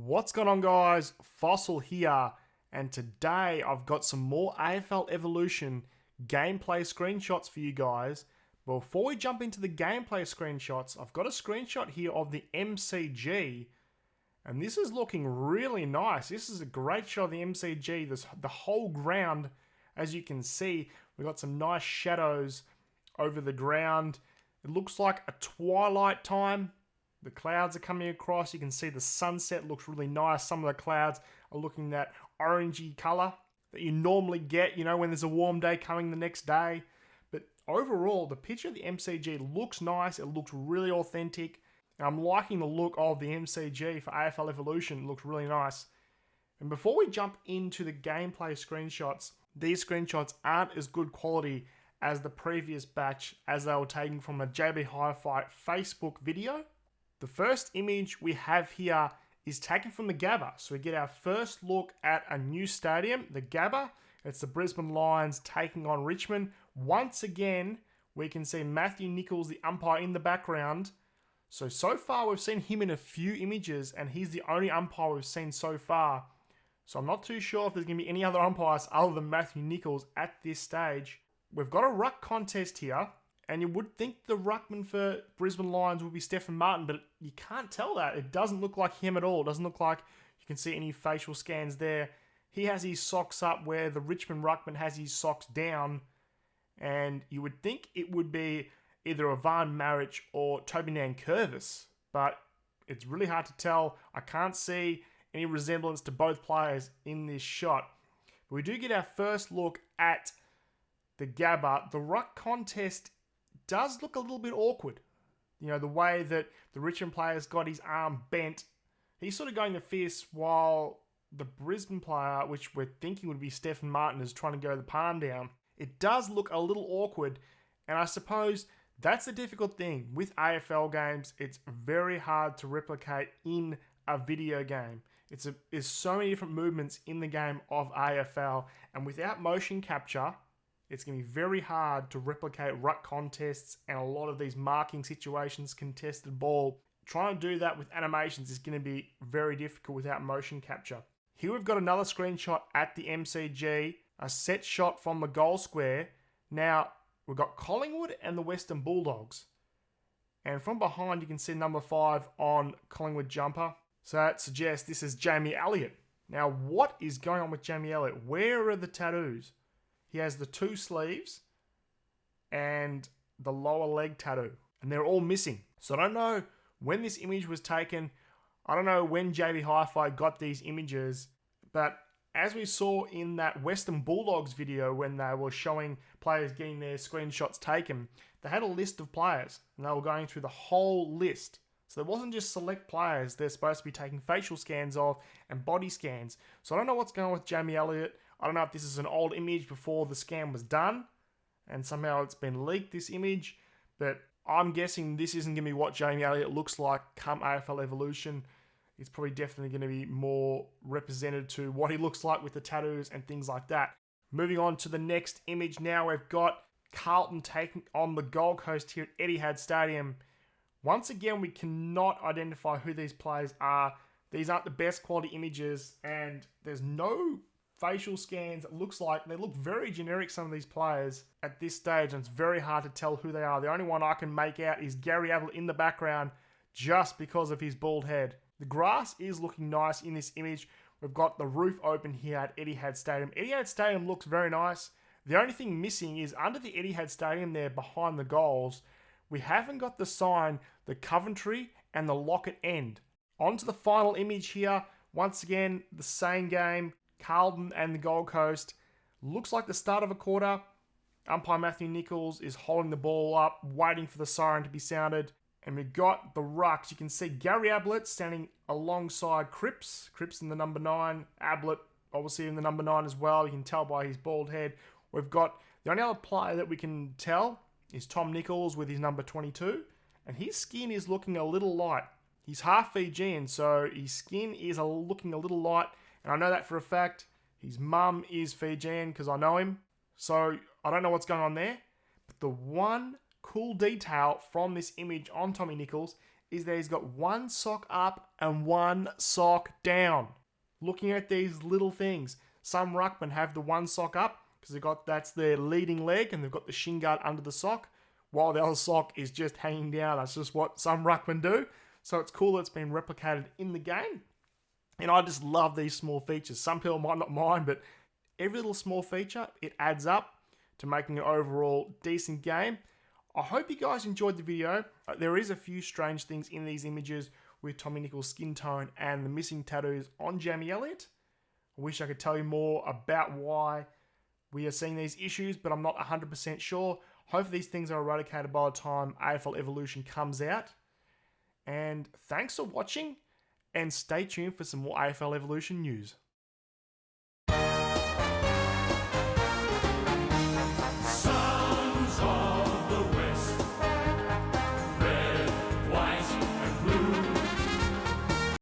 What's going on, guys? Fossil here, and today I've got some more AFL Evolution gameplay screenshots for you guys. But before we jump into the gameplay screenshots, I've got a screenshot here of the MCG, and this is looking really nice. This is a great shot of the MCG. The whole ground, as you can see, we've got some nice shadows over the ground. It looks like a twilight time. The clouds are coming across. You can see the sunset looks really nice. Some of the clouds are looking that orangey color that you normally get, when there's a warm day coming the next day. But overall, the picture of the MCG looks nice. It looks really authentic. And I'm liking the look of the MCG for AFL Evolution. It looks really nice. And before we jump into the gameplay screenshots, these screenshots aren't as good quality as the previous batch as they were taken from a JB Hi-Fi Facebook video. The first image we have here is taken from the Gabba. So we get our first look at a new stadium, the Gabba. It's the Brisbane Lions taking on Richmond. Once again, we can see Matthew Nicholls, the umpire, in the background. So far we've seen him in a few images, and he's the only umpire we've seen so far. So I'm not too sure if there's going to be any other umpires other than Matthew Nicholls at this stage. We've got a ruck contest here. And you would think the ruckman for Brisbane Lions would be Stefan Martin, but you can't tell that. It doesn't look like him at all. It doesn't look like you can see any facial scans there. He has his socks up where the Richmond ruckman has his socks down. And you would think it would be either Ivan Maric or Toby Nankervis, but it's really hard to tell. I can't see any resemblance to both players in this shot. But we do get our first look at the Gabba. The ruck contest does look a little bit awkward. The way that the Richmond player's got his arm bent. He's sort of going the fierce while the Brisbane player, which we're thinking would be Stefan Martin, is trying to go the palm down. It does look a little awkward, and I suppose that's the difficult thing. With AFL games, it's very hard to replicate in a video game. There's so many different movements in the game of AFL, and without motion capture, it's going to be very hard to replicate ruck contests and a lot of these marking situations, contested ball. Trying to do that with animations is going to be very difficult without motion capture. Here we've got another screenshot at the MCG, a set shot from the goal square. Now, we've got Collingwood and the Western Bulldogs. And from behind, you can see number 5 on Collingwood jumper. So that suggests this is Jamie Elliott. Now, what is going on with Jamie Elliott? Where are the tattoos? He has the 2 sleeves and the lower leg tattoo, and they're all missing. So I don't know when this image was taken. I don't know when JB Hi-Fi got these images, but as we saw in that Western Bulldogs video when they were showing players getting their screenshots taken, they had a list of players, and they were going through the whole list. So there wasn't just select players they're supposed to be taking facial scans of and body scans. So I don't know what's going on with Jamie Elliott. I don't know if this is an old image before the scan was done and somehow it's been leaked, this image, but I'm guessing this isn't going to be what Jamie Elliott looks like come AFL Evolution. It's probably definitely going to be more represented to what he looks like with the tattoos and things like that. Moving on to the next image now, we've got Carlton taking on the Gold Coast here at Etihad Stadium. Once again, we cannot identify who these players are. These aren't the best quality images, and there's no facial scans. It looks like they look very generic, some of these players at this stage, and it's very hard to tell who they are. The only one I can make out is Gary Ablett in the background just because of his bald head. The grass is looking nice in this image. We've got the roof open here at Etihad Stadium. Etihad Stadium looks very nice. The only thing missing is under the Etihad Stadium there behind the goals, we haven't got the sign, the Coventry and the Lockett end. On to the final image here. Once again, the same game. Carlton and the Gold Coast. Looks like the start of a quarter. Umpire Matthew Nicholls is holding the ball up, waiting for the siren to be sounded. And we've got the rucks. You can see Gary Ablett standing alongside Cripps. Cripps in the number 9. Ablett obviously in the number 9 as well. You can tell by his bald head. We've got the only other player that we can tell is Tom Nicholls with his number 22. And his skin is looking a little light. He's half Fijian, so his skin is looking a little light. And I know that for a fact. His mum is Fijian because I know him. So I don't know what's going on there. But the one cool detail from this image on Tommy Nicholls is that he's got one sock up and one sock down. Looking at these little things, some ruckmen have the one sock up because that's their leading leg and they've got the shin guard under the sock, while the other sock is just hanging down. That's just what some ruckmen do. So it's cool that it's been replicated in the game. And I just love these small features. Some people might not mind, but every little small feature, it adds up to making an overall decent game. I hope you guys enjoyed the video. There is a few strange things in these images with Tommy Nicholls' skin tone and the missing tattoos on Jamie Elliott. I wish I could tell you more about why we are seeing these issues, but I'm not 100% sure. Hopefully these things are eradicated by the time AFL Evolution comes out. And thanks for watching, and stay tuned for some more AFL Evolution news.